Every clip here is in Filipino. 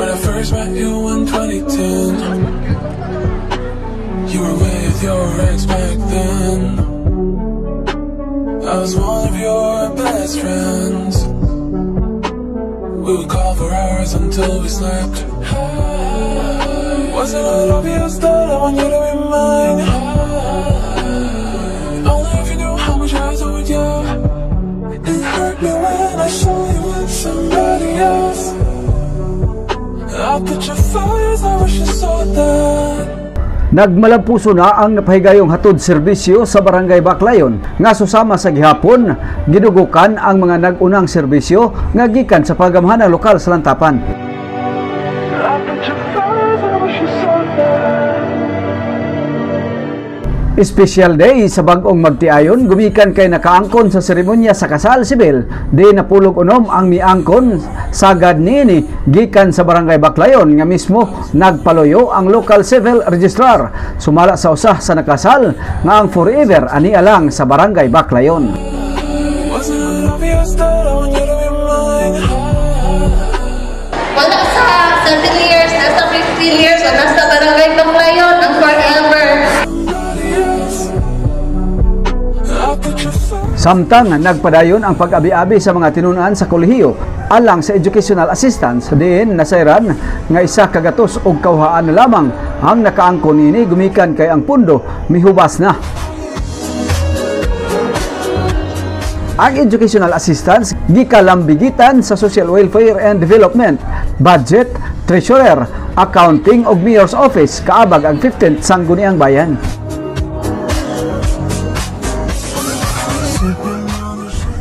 When I first met you in 2010, you were with your ex back then. I was one of your best friends. We would call for hours until we slept. Wasn't it obvious that I want you to be mine? Only if you knew how much I told you. It hurt me when I saw you with somebody else. I put your fires, I wish you saw that. Nagmalampuso na ang napahigayong hatod serbisyo sa Barangay Baclayon nga susama sa gihapon gidugukan ang mga nag-unang serbisyo nga gikan sa pagamhanang lokal sa Lantapan. Special day sa bag-ong magtiayon gumikan kay nakaangkon sa seremonya sa kasal sibil di napulog unom ang miangkon sagad niini gikan sa Barangay Baclayon nga mismo nagpaloyo ang local civil registrar sumala sa usah sa nakasal nga ang forever ani alang sa Barangay Baclayon. Wala sa 30 years, nasa 50 years, o nasa Barangay Baclayon ang forever. Samtang nagpadayon ang pag-abi-abi sa mga tinunan sa kolehiyo alang sa educational assistance din nasayran nga isa kagatos og kauhaan na lamang ang nakaangkon ini gumikan kay ang pundo mihubas na. Ang educational assistance gikalambigitan sa Social Welfare and Development, Budget, Treasurer, Accounting ug Mayor's Office kaabag ang 15th Sangguniang Bayan.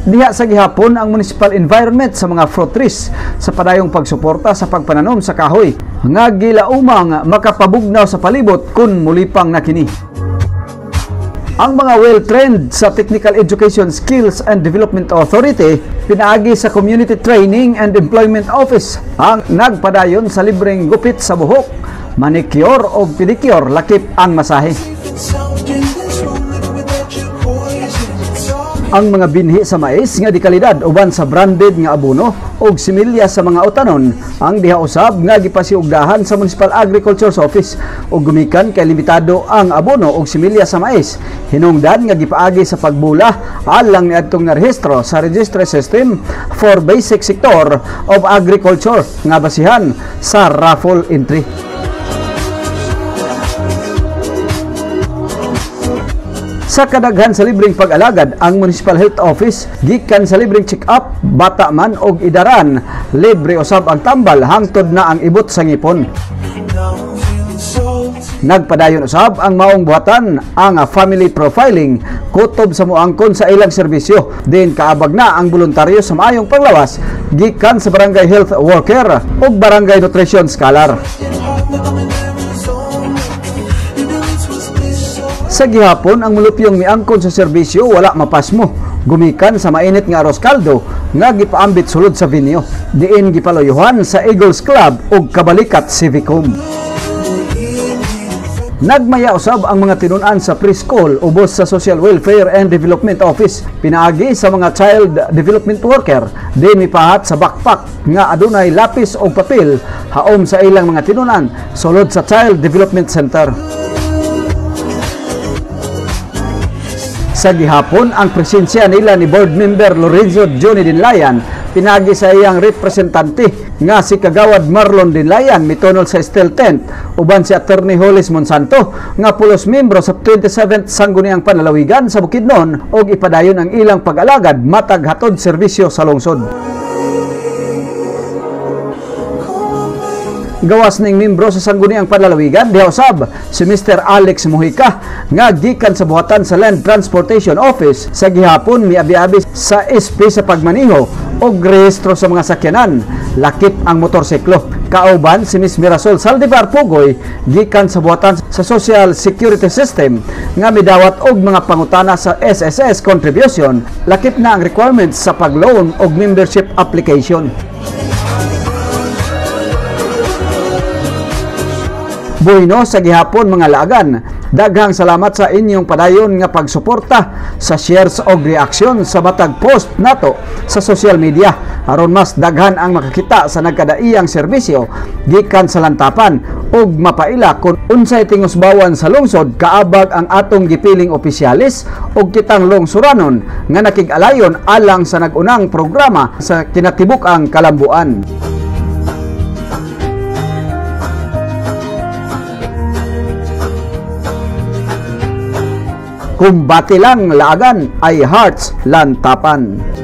Diha sa gihapon ang municipal environment sa mga fruit trees sa padayong pagsuporta sa pagpananom sa kahoy nga gilaumang makapabugnaw sa palibot kun mulipang na kini. Ang mga well-trained sa Technical Education Skills and Development Authority pinaagi sa Community Training and Employment Office ang nagpadayon sa libreng gupit sa buhok, manicure o pedicure lakip ang masahe. Ang mga binhi sa mais nga di kalidad uban sa branded nga abono og similya sa mga utanon ang diha usab nga gipasiugdahan sa Municipal Agriculture's Office ug gumikan kay limitado ang abono og similya sa mais hinungdan nga gipaagi sa pagbula alang niadtong narehistro sa registry system for basic sector of agriculture nga basihan sa raffle entry. Sa kadaghan sa libreng pag-alagad, ang Municipal Health Office gikan sa libreng check-up, bata man og idaran, libre usab ang tambal hangtod na ang ibot sa ngipon. Nagpadayon usab ang maong buhatan ang family profiling kutob sa moangkon sa ilang serbisyo. Din kaabag na ang voluntaryo sa maayong panglawas gikan sa barangay health worker ug barangay nutrition scholar. Sa gihapon ang mulupyong miangkon sa serbisyo wala mapasmo gumikan sa mainit nga arroz caldo nga gipaambit sulod sa venue diin gipaloyohan sa Eagles Club ug Kabalikat Civic Home. Nagmaya usab ang mga tinunan sa preschool ubos sa Social Welfare and Development Office pinaagi sa mga child development worker din mipahat sa backpack nga adunay lapis o papel haom sa ilang mga tinunan sulod sa Child Development Center. Sa gihapon ang presensya nila ni board member Lorenzo Johnny Dinlayan pinagi sa iyang representante nga si Kagawad Marlon Dinlayan mitunol sa steel tent uban si Attorney Hollis Monsanto nga pulos membro sa 27th Sangguniang Panlalawigan sa Bukidnon og ipadayon ang ilang pag-alagad matag hatod serbisyo sa lungsod. Gawas ning membro sa Sangguniang Panlalawigan diha usab si Mr. Alex Mujica nga gikan sa buhatan sa Land Transportation Office sa gihapon miabi-abi sa SP sa pagmaniho og rehistro sa mga sakyanan lakip ang motorsiklo. Kauban si Ms. Mirasol Saldivar Pugoy gikan sa buhatan sa Social Security System nga midawat og mga pangutana sa SSS contribution lakip na ang requirements sa pag-loan og membership application. Bueno sa gihapon mga laagan, daghang salamat sa inyong padayon nga pagsuporta sa shares og reaksyon sa matag post nato sa social media. aron mas daghan ang makakita sa nagkadaiyang serbisyo gikan sa lantapan ug mapaila kung unsay tingusbawan sa lungsod kaabag ang atong gipiling opisyalis ug kitang lungsuranon nga nakig-alayon alang sa nag-unang programa sa kinatibuk-ang kalambuan. Kumbati lang laagan ay Hearts Lantapan.